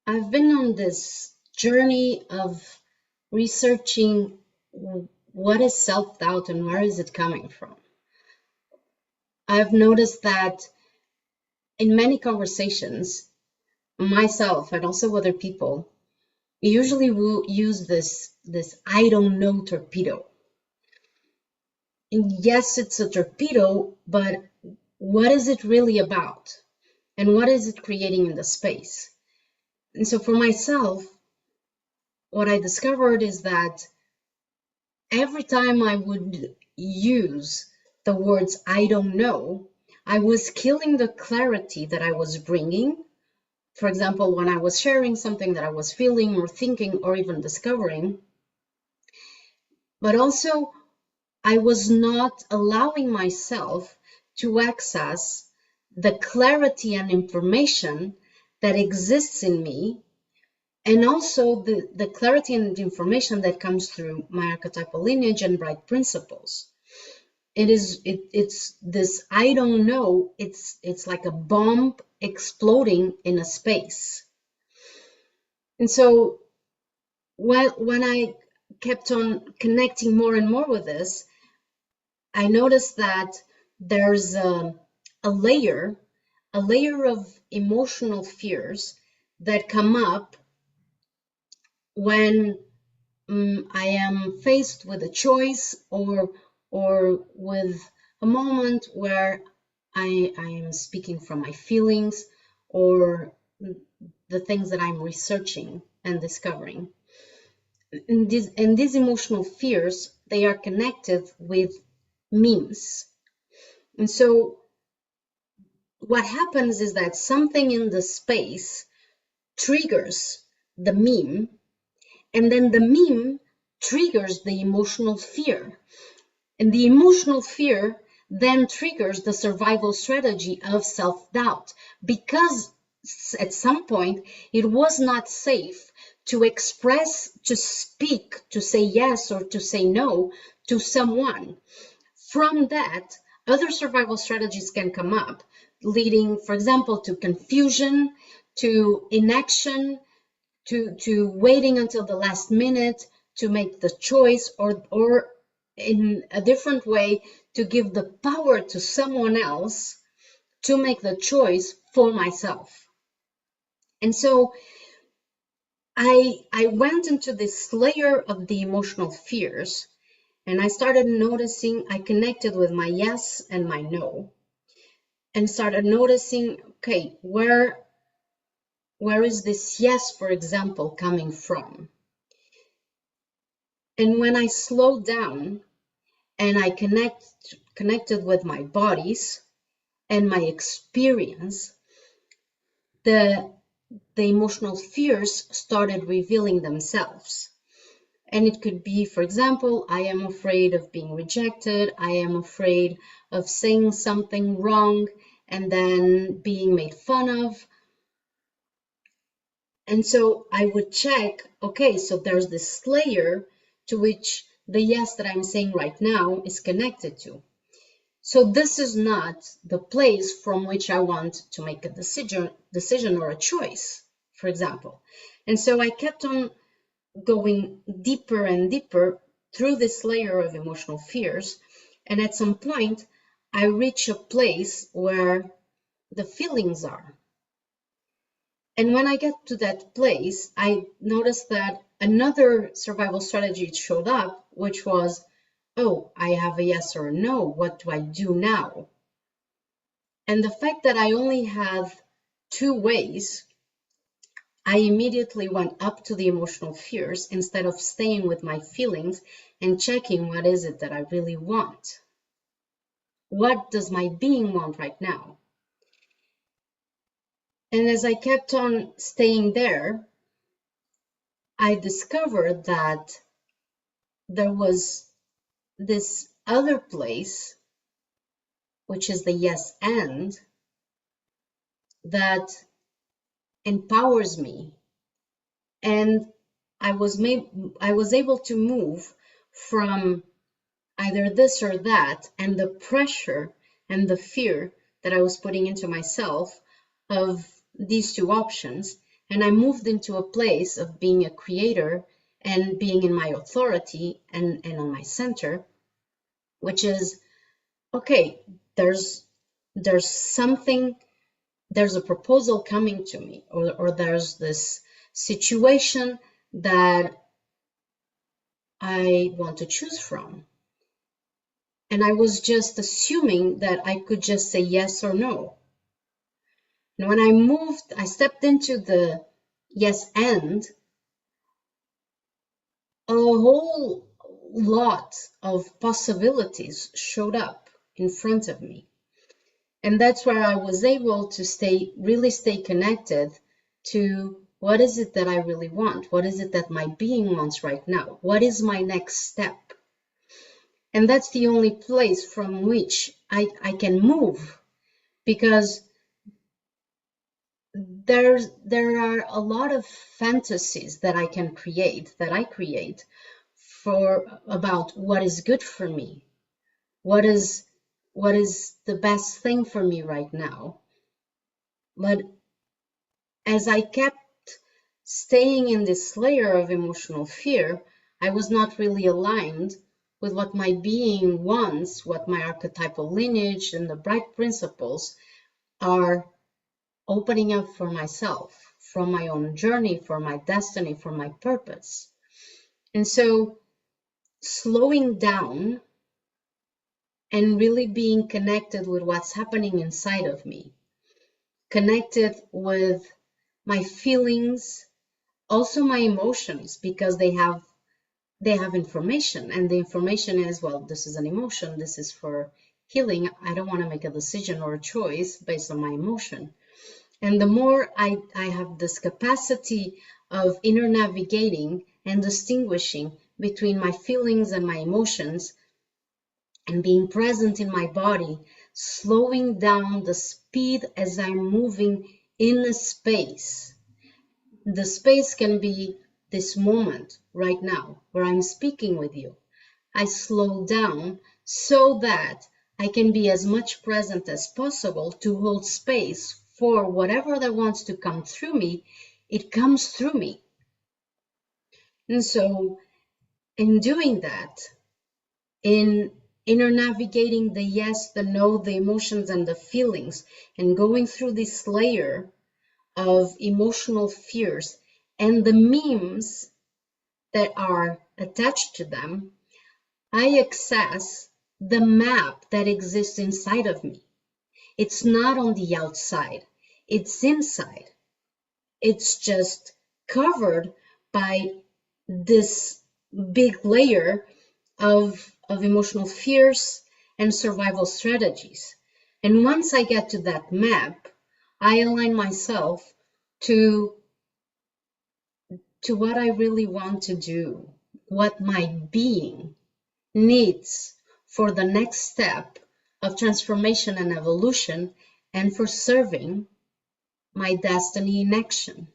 I've been on this journey of researching what is self-doubt and where is it coming from. I've noticed that in many conversations, myself and also other people, usually will use this I don't know torpedo. And yes, it's a torpedo, but what is it really about? And what is it creating in the space? And so for myself, what I discovered is that every time I would use the words I don't know, I was killing the clarity that I was bringing. For example, when I was sharing something that I was feeling or thinking or even discovering, but also I was not allowing myself to access the clarity and information that exists in me, and also the clarity and information that comes through my archetypal lineage and bright principles. It's this I don't know, it's like a bomb exploding in a space. And so when I kept on connecting more and more with this, I noticed that there's a layer of emotional fears that come up when I am faced with a choice or with a moment where I am speaking from my feelings or the things that I'm researching and discovering. And these emotional fears, they are connected with memes. And so what happens is that something in the space triggers the meme, and then the meme triggers the emotional fear. And the emotional fear then triggers the survival strategy of self-doubt, because at some point it was not safe to express, to speak, to say yes or to say no to someone. From that, other survival strategies can come up, leading, for example, to confusion, to inaction, to waiting until the last minute to make the choice, or in a different way, to give the power to someone else to make the choice for myself. And so I went into this layer of the emotional fears, and I started noticing, I connected with my yes and my no, and started noticing, okay, where is this yes, for example, coming from? And when I slowed down and I connected with my bodies and my experience, the emotional fears started revealing themselves. And it could be, for example, I am afraid of being rejected. I am afraid of saying something wrong and then being made fun of. And so I would check, okay, so there's this layer to which the yes that I'm saying right now is connected to. So this is not the place from which I want to make a decision or a choice, for example. And so I kept on going deeper and deeper through this layer of emotional fears. And at some point, I reach a place where the feelings are. And when I get to that place, I noticed that another survival strategy showed up, which was, oh, I have a yes or a no. What do I do now? And the fact that I only have two ways, I immediately went up to the emotional fears instead of staying with my feelings and checking what is it that I really want. What does my being want right now? And as I kept on staying there, I discovered that there was this other place, which is the yes and, that empowers me. And I was able to move from either this or that and the pressure and the fear that I was putting into myself of these two options, And I moved into a place of being a creator and being in my authority and on my center, which is, okay, there's something, there's a proposal coming to me, or there's this situation that I want to choose from. And I was just assuming that I could just say yes or no. And when I stepped into the yes and, a whole lot of possibilities showed up in front of me. And that's where I was able to really stay connected to what is it that I really want? What is it that my being wants right now? What is my next step? And that's the only place from which I can move, because there are a lot of fantasies that I create about what is good for me, what is the best thing for me right now. But as I kept staying in this layer of emotional fear, I was not really aligned with what my being wants, what my archetypal lineage and the bright principles are opening up for myself, from my own journey, for my destiny, for my purpose. And so slowing down and really being connected with what's happening inside of me, connected with my feelings, also my emotions, because they have information, and the information is, well, this is an emotion, this is for healing. I don't want to make a decision or a choice based on my emotion. And the more I have this capacity of inner navigating and distinguishing between my feelings and my emotions, and being present in my body, slowing down the speed as I'm moving in a space. The space can be this moment right now where I'm speaking with you. I slow down so that I can be as much present as possible to hold space for whatever that wants to come through me. It comes through me. And so in doing that, in inner navigating the yes, the no, the emotions and the feelings, and going through this layer of emotional fears and the memes that are attached to them, I access the map that exists inside of me. It's not on the outside, it's inside. It's just covered by this big layer of emotional fears and survival strategies. And once I get to that map, I align myself to what I really want to do, what my being needs for the next step of transformation and evolution, and for serving my destiny in action.